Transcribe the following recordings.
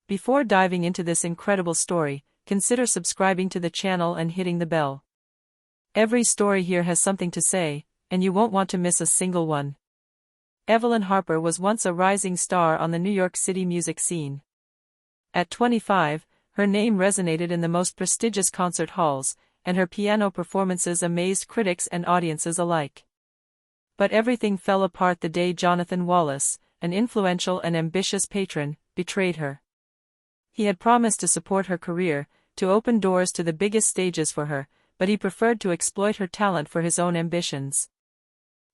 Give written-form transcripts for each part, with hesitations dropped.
Before diving into this incredible story, consider subscribing to the channel and hitting the bell. Every story here has something to say, and you won't want to miss a single one. Evelyn Harper was once a rising star on the New York City music scene. At 25, her name resonated in the most prestigious concert halls, and her piano performances amazed critics and audiences alike. But everything fell apart the day Jonathan Wallace, an influential and ambitious patron, betrayed her. He had promised to support her career, to open doors to the biggest stages for her, but he preferred to exploit her talent for his own ambitions.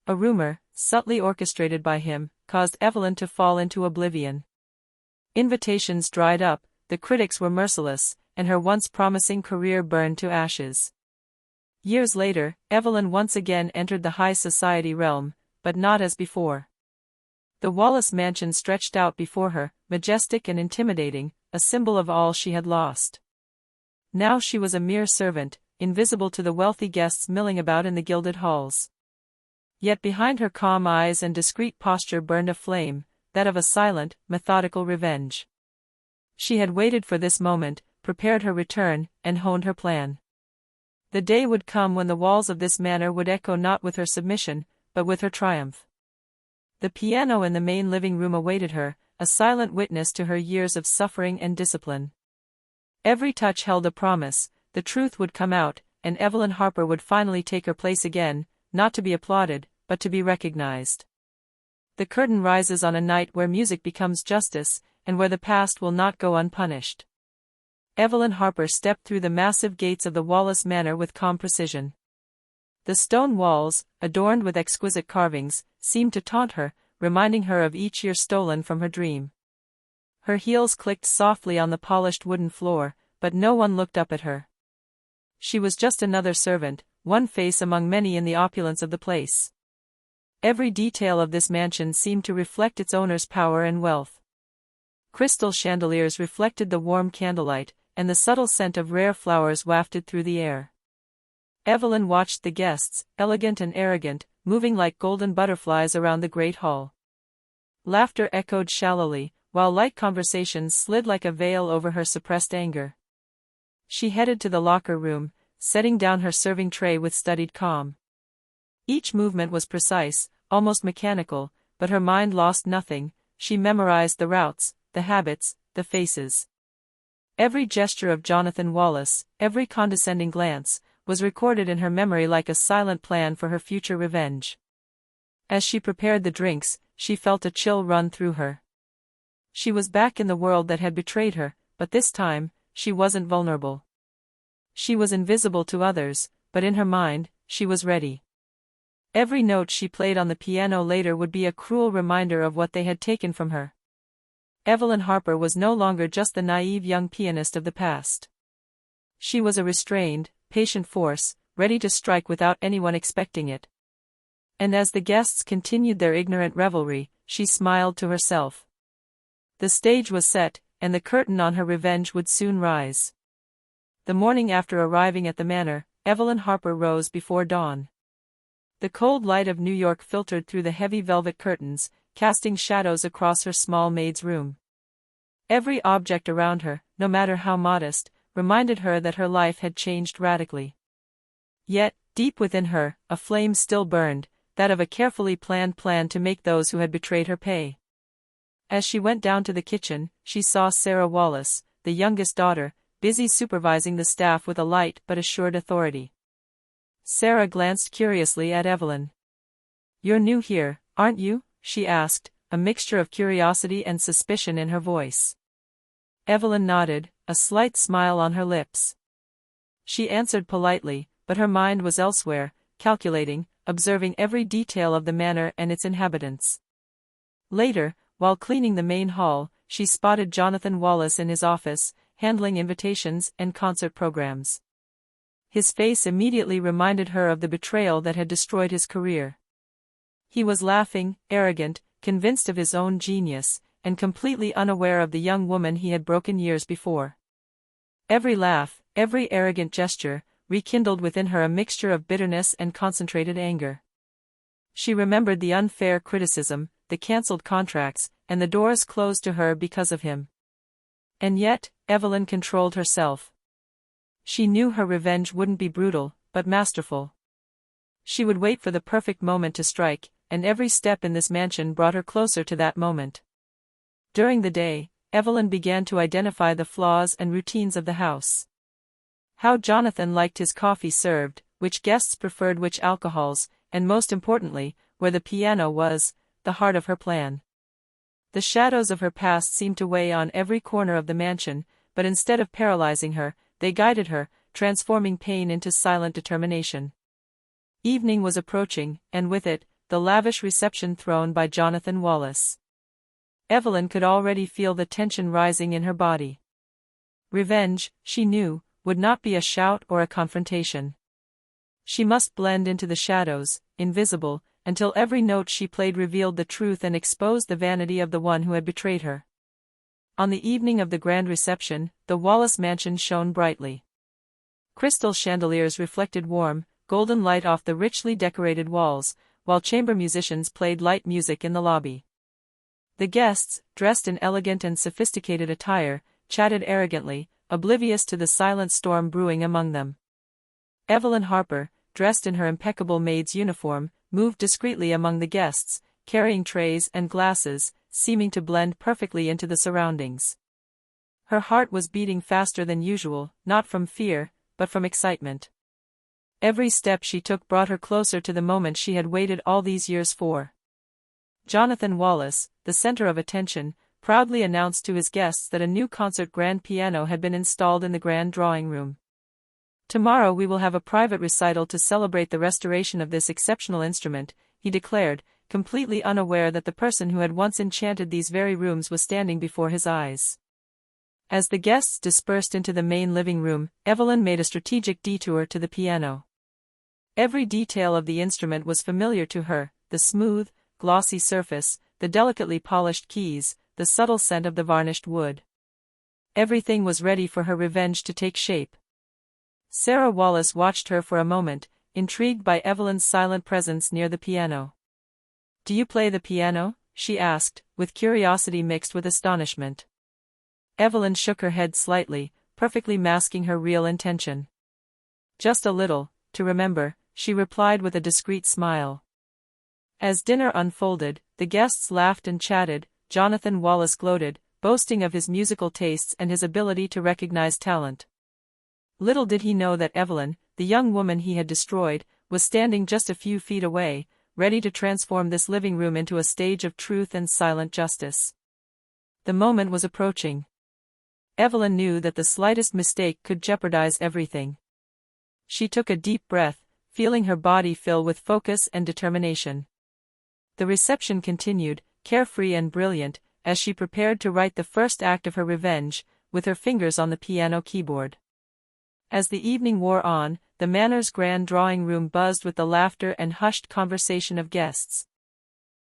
A rumor, subtly orchestrated by him, caused Evelyn to fall into oblivion. Invitations dried up, the critics were merciless, and her once promising career burned to ashes. Years later, Evelyn once again entered the high society realm, but not as before. The Wallace mansion stretched out before her, majestic and intimidating, a symbol of all she had lost. Now she was a mere servant, invisible to the wealthy guests milling about in the gilded halls. Yet behind her calm eyes and discreet posture burned a flame, that of a silent, methodical revenge. She had waited for this moment, prepared her return, and honed her plan. The day would come when the walls of this manor would echo not with her submission, but with her triumph. The piano in the main living room awaited her, a silent witness to her years of suffering and discipline. Every touch held a promise, the truth would come out, and Evelyn Harper would finally take her place again, not to be applauded, but to be recognized. The curtain rises on a night where music becomes justice, and where the past will not go unpunished. Evelyn Harper stepped through the massive gates of the Wallace Manor with calm precision. The stone walls, adorned with exquisite carvings, seemed to taunt her, reminding her of each year stolen from her dream. Her heels clicked softly on the polished wooden floor, but no one looked up at her. She was just another servant, one face among many in the opulence of the place. Every detail of this mansion seemed to reflect its owner's power and wealth. Crystal chandeliers reflected the warm candlelight, and the subtle scent of rare flowers wafted through the air. Evelyn watched the guests, elegant and arrogant, moving like golden butterflies around the great hall. Laughter echoed shallowly, while light conversations slid like a veil over her suppressed anger. She headed to the locker room, setting down her serving tray with studied calm. Each movement was precise, almost mechanical, but her mind lost nothing. She memorized the routes, the habits, the faces. Every gesture of Jonathan Wallace, every condescending glance, was recorded in her memory like a silent plan for her future revenge. As she prepared the drinks, she felt a chill run through her. She was back in the world that had betrayed her, but this time, she wasn't vulnerable. She was invisible to others, but in her mind, she was ready. Every note she played on the piano later would be a cruel reminder of what they had taken from her. Evelyn Harper was no longer just the naive young pianist of the past. She was a restrained, patient force, ready to strike without anyone expecting it. And as the guests continued their ignorant revelry, she smiled to herself. The stage was set, and the curtain on her revenge would soon rise. The morning after arriving at the manor, Evelyn Harper rose before dawn. The cold light of New York filtered through the heavy velvet curtains, casting shadows across her small maid's room. Every object around her, no matter how modest, reminded her that her life had changed radically. Yet, deep within her, a flame still burned, that of a carefully planned plan to make those who had betrayed her pay. As she went down to the kitchen, she saw Sarah Wallace, the youngest daughter, busy supervising the staff with a light but assured authority. Sarah glanced curiously at Evelyn. "You're new here, aren't you?" she asked, a mixture of curiosity and suspicion in her voice. Evelyn nodded, a slight smile on her lips. She answered politely, but her mind was elsewhere, calculating, observing every detail of the manor and its inhabitants. Later, while cleaning the main hall, she spotted Jonathan Wallace in his office, handling invitations and concert programs. His face immediately reminded her of the betrayal that had destroyed his career. He was laughing, arrogant, convinced of his own genius, and completely unaware of the young woman he had broken years before. Every laugh, every arrogant gesture, rekindled within her a mixture of bitterness and concentrated anger. She remembered the unfair criticism, the cancelled contracts, and the doors closed to her because of him. And yet, Evelyn controlled herself. She knew her revenge wouldn't be brutal, but masterful. She would wait for the perfect moment to strike, and every step in this mansion brought her closer to that moment. During the day, Evelyn began to identify the flaws and routines of the house. How Jonathan liked his coffee served, which guests preferred which alcohols, and most importantly, where the piano was, the heart of her plan. The shadows of her past seemed to weigh on every corner of the mansion, but instead of paralyzing her, they guided her, transforming pain into silent determination. Evening was approaching, and with it, the lavish reception thrown by Jonathan Wallace. Evelyn could already feel the tension rising in her body. Revenge, she knew, would not be a shout or a confrontation. She must blend into the shadows, invisible, until every note she played revealed the truth and exposed the vanity of the one who had betrayed her. On the evening of the grand reception, the Wallace mansion shone brightly. Crystal chandeliers reflected warm, golden light off the richly decorated walls, while chamber musicians played light music in the lobby. The guests, dressed in elegant and sophisticated attire, chatted arrogantly, oblivious to the silent storm brewing among them. Evelyn Harper, dressed in her impeccable maid's uniform, moved discreetly among the guests, carrying trays and glasses, seeming to blend perfectly into the surroundings. Her heart was beating faster than usual, not from fear, but from excitement. Every step she took brought her closer to the moment she had waited all these years for. Jonathan Wallace, the center of attention, proudly announced to his guests that a new concert grand piano had been installed in the grand drawing room. "Tomorrow we will have a private recital to celebrate the restoration of this exceptional instrument," he declared, completely unaware that the person who had once enchanted these very rooms was standing before his eyes. As the guests dispersed into the main living room, Evelyn made a strategic detour to the piano. Every detail of the instrument was familiar to her: the smooth, glossy surface, the delicately polished keys, the subtle scent of the varnished wood. Everything was ready for her revenge to take shape. Sarah Wallace watched her for a moment, intrigued by Evelyn's silent presence near the piano. "Do you play the piano?" she asked, with curiosity mixed with astonishment. Evelyn shook her head slightly, perfectly masking her real intention. "Just a little, to remember," she replied with a discreet smile. As dinner unfolded, the guests laughed and chatted. Jonathan Wallace gloated, boasting of his musical tastes and his ability to recognize talent. Little did he know that Evelyn, the young woman he had destroyed, was standing just a few feet away, ready to transform this living room into a stage of truth and silent justice. The moment was approaching. Evelyn knew that the slightest mistake could jeopardize everything. She took a deep breath, feeling her body fill with focus and determination. The reception continued, carefree and brilliant, as she prepared to write the first act of her revenge, with her fingers on the piano keyboard. As the evening wore on, the manor's grand drawing room buzzed with the laughter and hushed conversation of guests.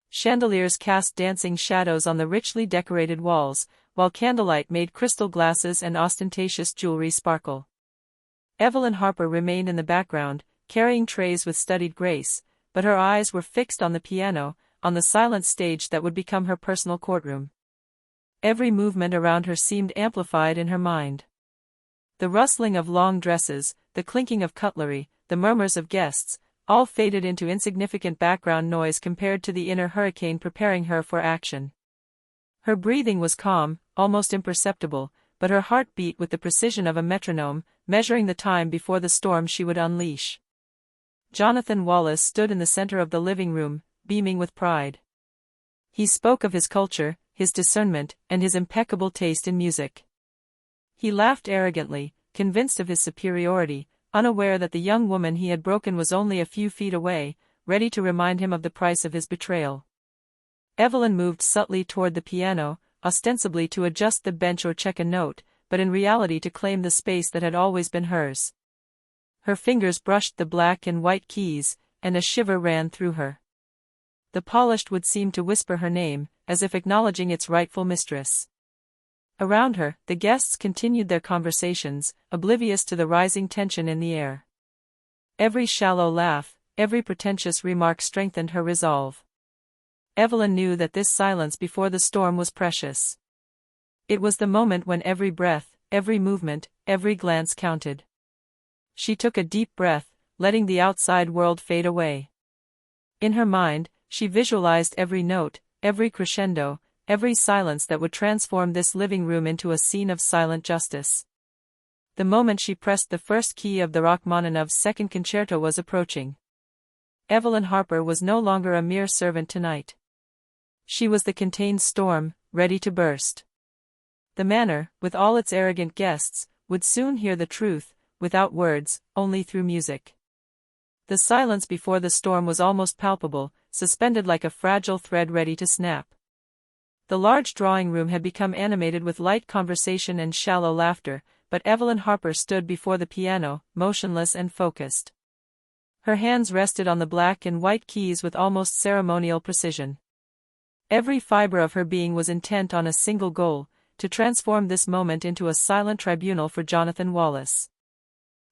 Chandeliers cast dancing shadows on the richly decorated walls, while candlelight made crystal glasses and ostentatious jewelry sparkle. Evelyn Harper remained in the background, carrying trays with studied grace, but her eyes were fixed on the piano, on the silent stage that would become her personal courtroom. Every movement around her seemed amplified in her mind. The rustling of long dresses, the clinking of cutlery, the murmurs of guests, all faded into insignificant background noise compared to the inner hurricane preparing her for action. Her breathing was calm, almost imperceptible, but her heart beat with the precision of a metronome, measuring the time before the storm she would unleash. Jonathan Wallace stood in the center of the living room, beaming with pride. He spoke of his culture, his discernment, and his impeccable taste in music. He laughed arrogantly, convinced of his superiority, unaware that the young woman he had broken was only a few feet away, ready to remind him of the price of his betrayal. Evelyn moved subtly toward the piano, ostensibly to adjust the bench or check a note, but in reality to claim the space that had always been hers. Her fingers brushed the black and white keys, and a shiver ran through her. The polished wood seemed to whisper her name, as if acknowledging its rightful mistress. Around her, the guests continued their conversations, oblivious to the rising tension in the air. Every shallow laugh, every pretentious remark strengthened her resolve. Evelyn knew that this silence before the storm was precious. It was the moment when every breath, every movement, every glance counted. She took a deep breath, letting the outside world fade away. In her mind, she visualized every note, every crescendo, every silence that would transform this living room into a scene of silent justice. The moment she pressed the first key of the Rachmaninoff's second concerto was approaching. Evelyn Harper was no longer a mere servant tonight. She was the contained storm, ready to burst. The manor, with all its arrogant guests, would soon hear the truth, without words, only through music. The silence before the storm was almost palpable, suspended like a fragile thread ready to snap. The large drawing room had become animated with light conversation and shallow laughter, but Evelyn Harper stood before the piano, motionless and focused. Her hands rested on the black and white keys with almost ceremonial precision. Every fiber of her being was intent on a single goal, to transform this moment into a silent tribunal for Jonathan Wallace.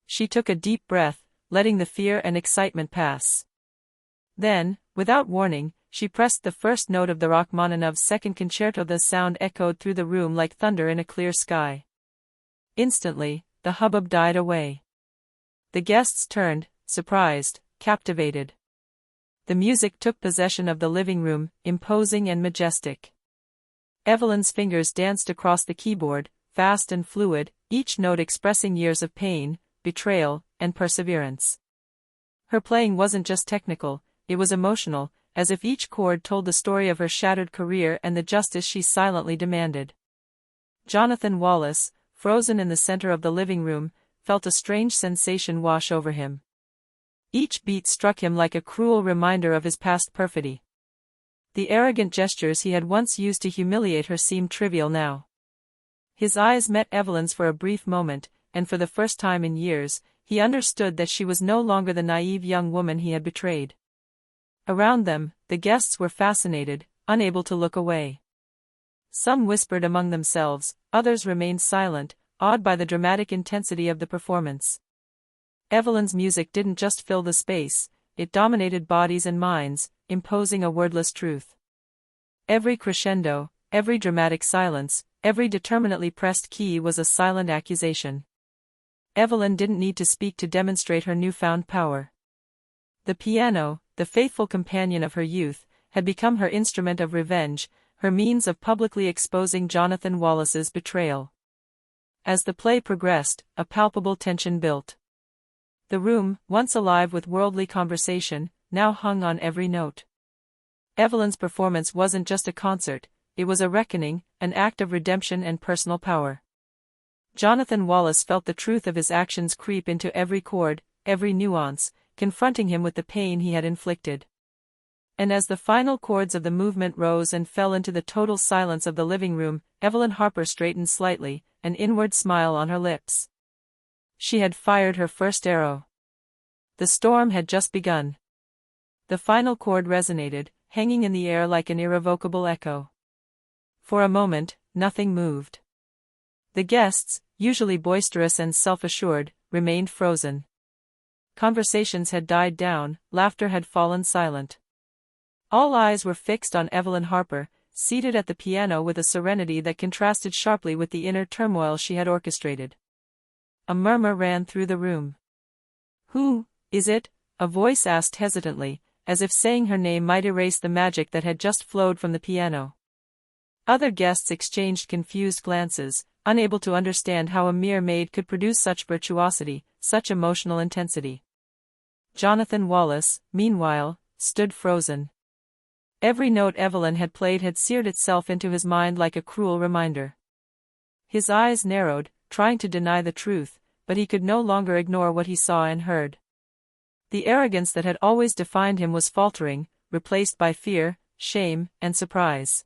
She took a deep breath, letting the fear and excitement pass. Then, without warning, she pressed the first note of the Rachmaninoff's second concerto. The sound echoed through the room like thunder in a clear sky. Instantly, the hubbub died away. The guests turned, surprised, captivated. The music took possession of the living room, imposing and majestic. Evelyn's fingers danced across the keyboard, fast and fluid, each note expressing years of pain, betrayal, and perseverance. Her playing wasn't just technical, it was emotional, as if each chord told the story of her shattered career and the justice she silently demanded. Jonathan Wallace, frozen in the center of the living room, felt a strange sensation wash over him. Each beat struck him like a cruel reminder of his past perfidy. The arrogant gestures he had once used to humiliate her seemed trivial now. His eyes met Evelyn's for a brief moment, and for the first time in years, he understood that she was no longer the naive young woman he had betrayed. Around them, the guests were fascinated, unable to look away. Some whispered among themselves, others remained silent, awed by the dramatic intensity of the performance. Evelyn's music didn't just fill the space, it dominated bodies and minds, imposing a wordless truth. Every crescendo, every dramatic silence, every determinately pressed key was a silent accusation. Evelyn didn't need to speak to demonstrate her newfound power. The piano, the faithful companion of her youth, had become her instrument of revenge, her means of publicly exposing Jonathan Wallace's betrayal. As the play progressed, a palpable tension built. The room, once alive with worldly conversation, now hung on every note. Evelyn's performance wasn't just a concert, it was a reckoning, an act of redemption and personal power. Jonathan Wallace felt the truth of his actions creep into every chord, every nuance, confronting him with the pain he had inflicted. And as the final chords of the movement rose and fell into the total silence of the living room, Evelyn Harper straightened slightly, an inward smile on her lips. She had fired her first arrow. The storm had just begun. The final chord resonated, hanging in the air like an irrevocable echo. For a moment, nothing moved. The guests, usually boisterous and self-assured, remained frozen. Conversations had died down, laughter had fallen silent. All eyes were fixed on Evelyn Harper, seated at the piano with a serenity that contrasted sharply with the inner turmoil she had orchestrated. A murmur ran through the room. "Who is it?" a voice asked hesitantly, as if saying her name might erase the magic that had just flowed from the piano. Other guests exchanged confused glances, unable to understand how a mere maid could produce such virtuosity, such emotional intensity. Jonathan Wallace, meanwhile, stood frozen. Every note Evelyn had played had seared itself into his mind like a cruel reminder. His eyes narrowed, trying to deny the truth, but he could no longer ignore what he saw and heard. The arrogance that had always defined him was faltering, replaced by fear, shame, and surprise.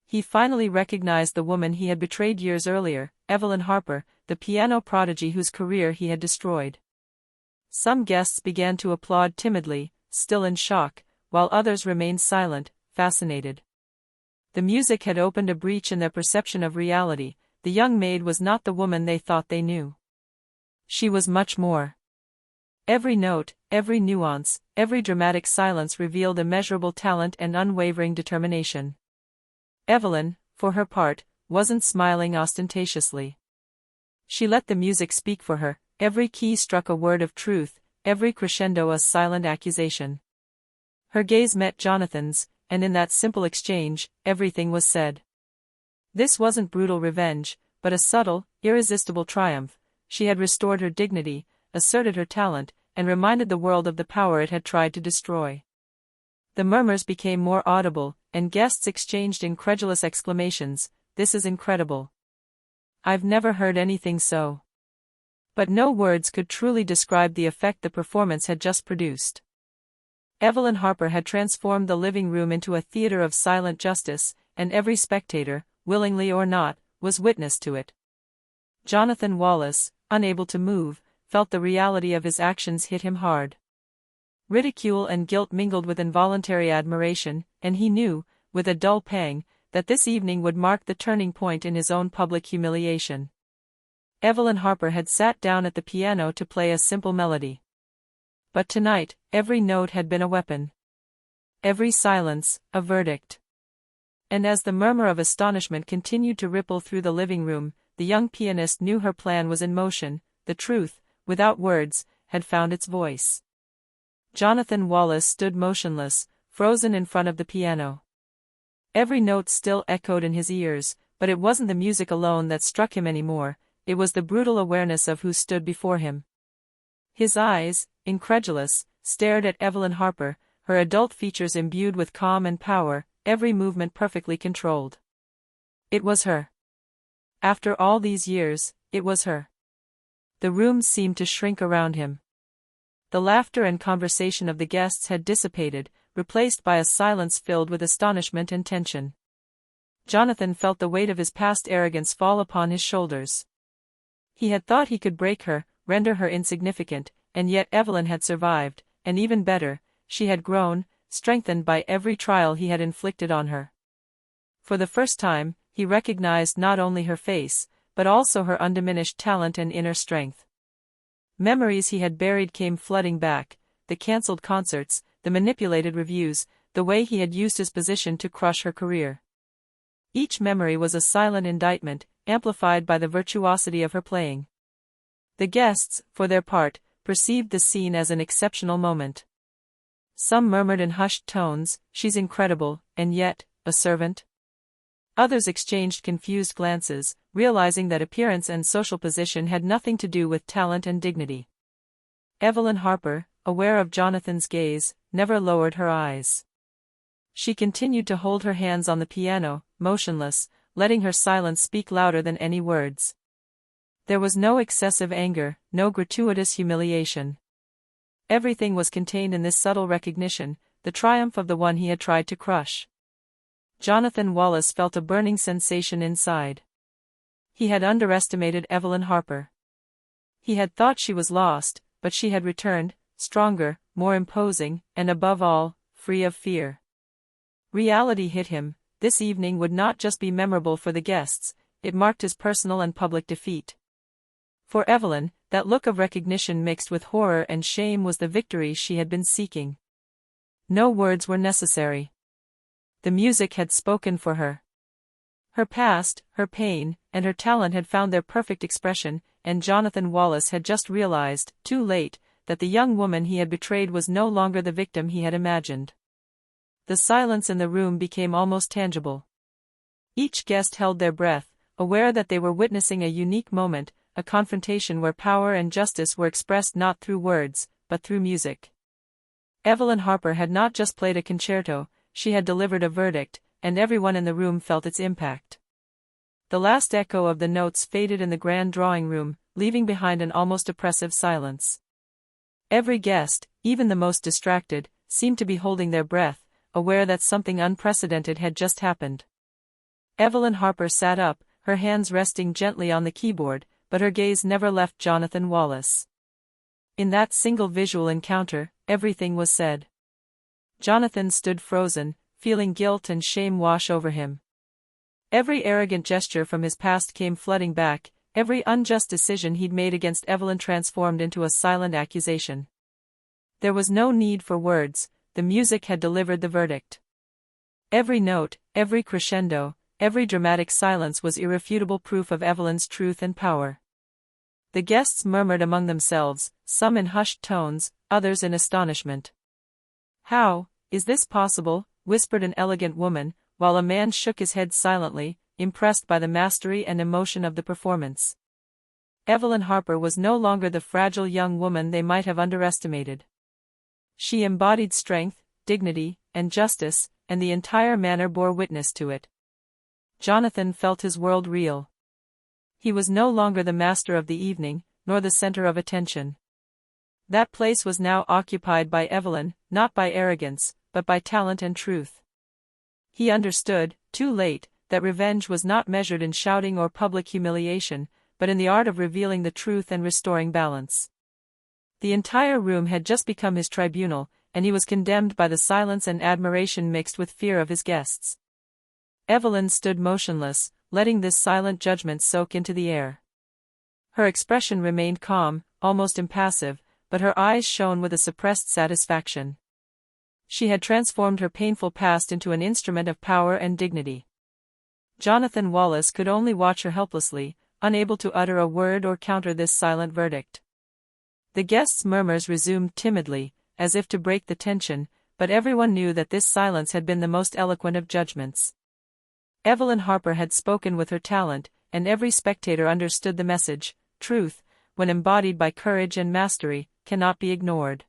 He finally recognized the woman he had betrayed years earlier, Evelyn Harper, the piano prodigy whose career he had destroyed. Some guests began to applaud timidly, still in shock, while others remained silent, fascinated. The music had opened a breach in their perception of reality. The young maid was not the woman they thought they knew. She was much more. Every note, every nuance, every dramatic silence revealed immeasurable talent and unwavering determination. Evelyn, for her part, wasn't smiling ostentatiously. She let the music speak for her, every key struck a word of truth, every crescendo a silent accusation. Her gaze met Jonathan's, and in that simple exchange, everything was said. This wasn't brutal revenge, but a subtle, irresistible triumph. She had restored her dignity, asserted her talent, and reminded the world of the power it had tried to destroy. The murmurs became more audible, and guests exchanged incredulous exclamations, "This is incredible. I've never heard anything so." But no words could truly describe the effect the performance had just produced. Evelyn Harper had transformed the living room into a theater of silent justice, and every spectator, willingly or not, was witness to it. Jonathan Wallace, unable to move, felt the reality of his actions hit him hard. Ridicule and guilt mingled with involuntary admiration, and he knew, with a dull pang, that this evening would mark the turning point in his own public humiliation. Evelyn Harper had sat down at the piano to play a simple melody. But tonight, every note had been a weapon. Every silence, a verdict. And as the murmur of astonishment continued to ripple through the living room, the young pianist knew her plan was in motion. The truth, without words, had found its voice. Jonathan Wallace stood motionless, frozen in front of the piano. Every note still echoed in his ears, but it wasn't the music alone that struck him anymore, it was the brutal awareness of who stood before him. His eyes, incredulous, stared at Evelyn Harper, her adult features imbued with calm and power, every movement perfectly controlled. It was her. After all these years, it was her. The room seemed to shrink around him. The laughter and conversation of the guests had dissipated, replaced by a silence filled with astonishment and tension. Jonathan felt the weight of his past arrogance fall upon his shoulders. He had thought he could break her, render her insignificant, and yet Evelyn had survived, and even better, she had grown, strengthened by every trial he had inflicted on her. For the first time, he recognized not only her face, but also her undiminished talent and inner strength. Memories he had buried came flooding back, the cancelled concerts, the manipulated reviews, the way he had used his position to crush her career. Each memory was a silent indictment, amplified by the virtuosity of her playing. The guests, for their part, perceived the scene as an exceptional moment. Some murmured in hushed tones, "She's incredible, and yet, a servant?" Others exchanged confused glances, realizing that appearance and social position had nothing to do with talent and dignity. Evelyn Harper, aware of Jonathan's gaze, never lowered her eyes. She continued to hold her hands on the piano, motionless, letting her silence speak louder than any words. There was no excessive anger, no gratuitous humiliation. Everything was contained in this subtle recognition, the triumph of the one he had tried to crush. Jonathan Wallace felt a burning sensation inside. He had underestimated Evelyn Harper. He had thought she was lost, but she had returned, stronger, more imposing, and above all, free of fear. Reality hit him. This evening would not just be memorable for the guests, it marked his personal and public defeat. For Evelyn, that look of recognition mixed with horror and shame was the victory she had been seeking. No words were necessary. The music had spoken for her. Her past, her pain, and her talent had found their perfect expression, and Jonathan Wallace had just realized, too late, that the young woman he had betrayed was no longer the victim he had imagined. The silence in the room became almost tangible. Each guest held their breath, aware that they were witnessing a unique moment, a confrontation where power and justice were expressed not through words, but through music. Evelyn Harper had not just played a concerto, she had delivered a verdict, and everyone in the room felt its impact. The last echo of the notes faded in the grand drawing room, leaving behind an almost oppressive silence. Every guest, even the most distracted, seemed to be holding their breath, aware that something unprecedented had just happened. Evelyn Harper sat up, her hands resting gently on the keyboard, but her gaze never left Jonathan Wallace. In that single visual encounter, everything was said. Jonathan stood frozen, feeling guilt and shame wash over him. Every arrogant gesture from his past came flooding back, every unjust decision he'd made against Evelyn transformed into a silent accusation. There was no need for words, the music had delivered the verdict. Every note, every crescendo, every dramatic silence was irrefutable proof of Evelyn's truth and power. The guests murmured among themselves, some in hushed tones, others in astonishment. "How is this possible?" whispered an elegant woman, while a man shook his head silently, impressed by the mastery and emotion of the performance. Evelyn Harper was no longer the fragile young woman they might have underestimated. She embodied strength, dignity, and justice, and the entire manor bore witness to it. Jonathan felt his world reel. He was no longer the master of the evening, nor the center of attention. That place was now occupied by Evelyn, not by arrogance, but by talent and truth. He understood, too late, that revenge was not measured in shouting or public humiliation, but in the art of revealing the truth and restoring balance. The entire room had just become his tribunal, and he was condemned by the silence and admiration mixed with fear of his guests. Evelyn stood motionless, letting this silent judgment soak into the air. Her expression remained calm, almost impassive, but her eyes shone with a suppressed satisfaction. She had transformed her painful past into an instrument of power and dignity. Jonathan Wallace could only watch her helplessly, unable to utter a word or counter this silent verdict. The guests' murmurs resumed timidly, as if to break the tension, but everyone knew that this silence had been the most eloquent of judgments. Evelyn Harper had spoken with her talent, and every spectator understood the message: truth, when embodied by courage and mastery, cannot be ignored.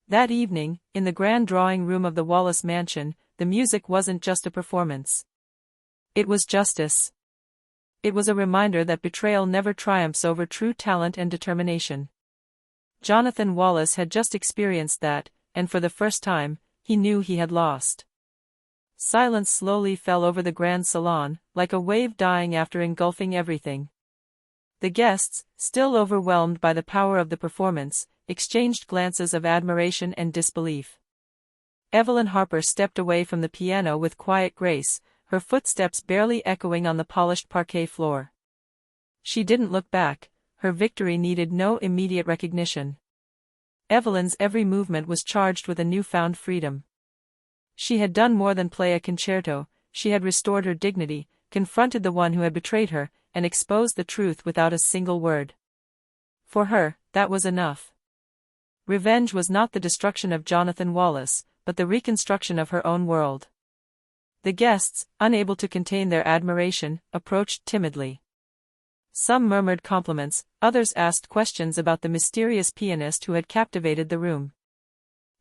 That evening, in the grand drawing room of the Wallace mansion, the music wasn't just a performance. It was justice. It was a reminder that betrayal never triumphs over true talent and determination. Jonathan Wallace had just experienced that, and for the first time, he knew he had lost. Silence slowly fell over the grand salon, like a wave dying after engulfing everything. The guests, still overwhelmed by the power of the performance, exchanged glances of admiration and disbelief. Evelyn Harper stepped away from the piano with quiet grace, her footsteps barely echoing on the polished parquet floor. She didn't look back, her victory needed no immediate recognition. Evelyn's every movement was charged with a newfound freedom. She had done more than play a concerto, she had restored her dignity, confronted the one who had betrayed her, and exposed the truth without a single word. For her, that was enough. Revenge was not the destruction of Jonathan Wallace, but the reconstruction of her own world. The guests, unable to contain their admiration, approached timidly. Some murmured compliments, others asked questions about the mysterious pianist who had captivated the room.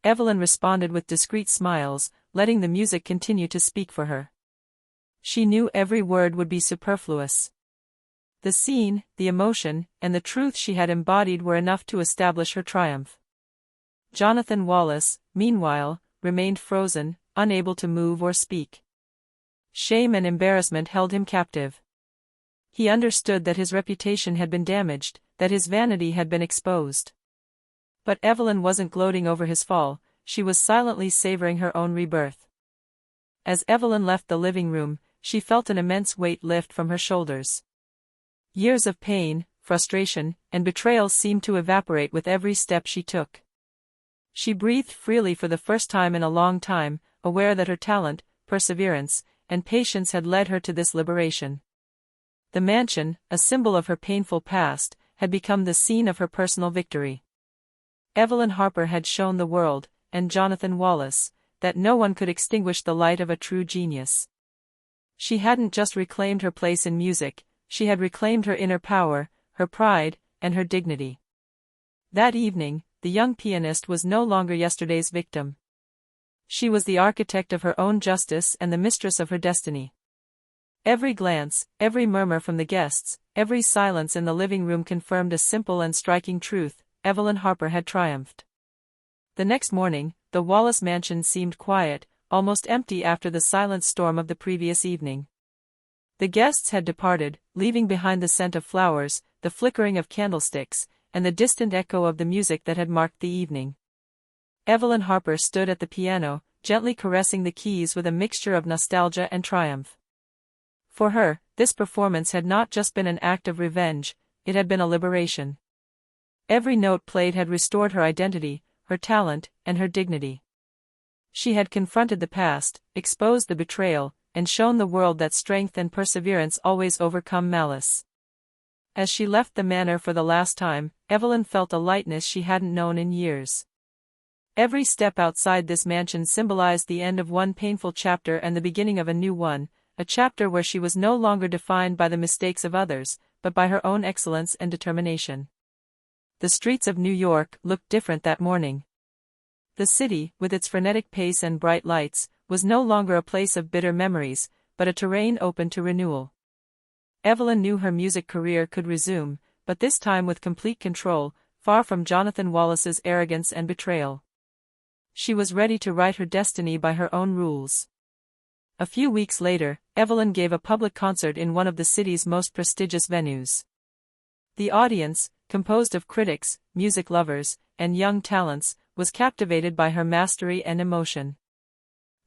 Evelyn responded with discreet smiles, letting the music continue to speak for her. She knew every word would be superfluous. The scene, the emotion, and the truth she had embodied were enough to establish her triumph. Jonathan Wallace, meanwhile, remained frozen, unable to move or speak. Shame and embarrassment held him captive. He understood that his reputation had been damaged, that his vanity had been exposed. But Evelyn wasn't gloating over his fall, she was silently savoring her own rebirth. As Evelyn left the living room, she felt an immense weight lift from her shoulders. Years of pain, frustration, and betrayal seemed to evaporate with every step she took. She breathed freely for the first time in a long time, aware that her talent, perseverance, and patience had led her to this liberation. The mansion, a symbol of her painful past, had become the scene of her personal victory. Evelyn Harper had shown the world, and Jonathan Wallace, that no one could extinguish the light of a true genius. She hadn't just reclaimed her place in music, she had reclaimed her inner power, her pride, and her dignity. That evening, the young pianist was no longer yesterday's victim. She was the architect of her own justice and the mistress of her destiny. Every glance, every murmur from the guests, every silence in the living room confirmed a simple and striking truth: Evelyn Harper had triumphed. The next morning, the Wallace mansion seemed quiet, almost empty after the silent storm of the previous evening. The guests had departed, leaving behind the scent of flowers, the flickering of candlesticks, and the distant echo of the music that had marked the evening. Evelyn Harper stood at the piano, gently caressing the keys with a mixture of nostalgia and triumph. For her, this performance had not just been an act of revenge, it had been a liberation. Every note played had restored her identity, her talent, and her dignity. She had confronted the past, exposed the betrayal, and shown the world that strength and perseverance always overcome malice. As she left the manor for the last time, Evelyn felt a lightness she hadn't known in years. Every step outside this mansion symbolized the end of one painful chapter and the beginning of a new one, a chapter where she was no longer defined by the mistakes of others, but by her own excellence and determination. The streets of New York looked different that morning. The city, with its frenetic pace and bright lights, was no longer a place of bitter memories, but a terrain open to renewal. Evelyn knew her music career could resume, but this time with complete control, far from Jonathan Wallace's arrogance and betrayal. She was ready to write her destiny by her own rules. A few weeks later, Evelyn gave a public concert in one of the city's most prestigious venues. The audience, composed of critics, music lovers, and young talents, was captivated by her mastery and emotion.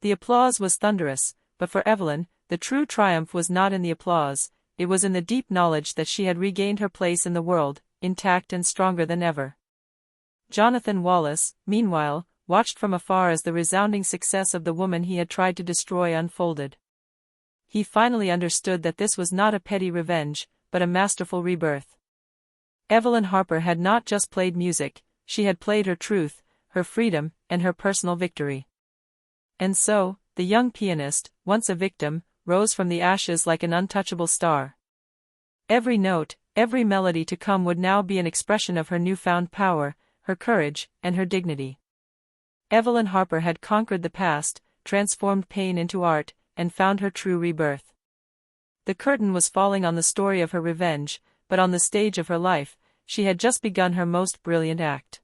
The applause was thunderous, but for Evelyn, the true triumph was not in the applause, it was in the deep knowledge that she had regained her place in the world, intact and stronger than ever. Jonathan Wallace, meanwhile, watched from afar as the resounding success of the woman he had tried to destroy unfolded. He finally understood that this was not a petty revenge, but a masterful rebirth. Evelyn Harper had not just played music, she had played her truth, her freedom, and her personal victory. And so, the young pianist, once a victim, rose from the ashes like an untouchable star. Every note, every melody to come would now be an expression of her newfound power, her courage, and her dignity. Evelyn Harper had conquered the past, transformed pain into art, and found her true rebirth. The curtain was falling on the story of her revenge, but on the stage of her life, she had just begun her most brilliant act.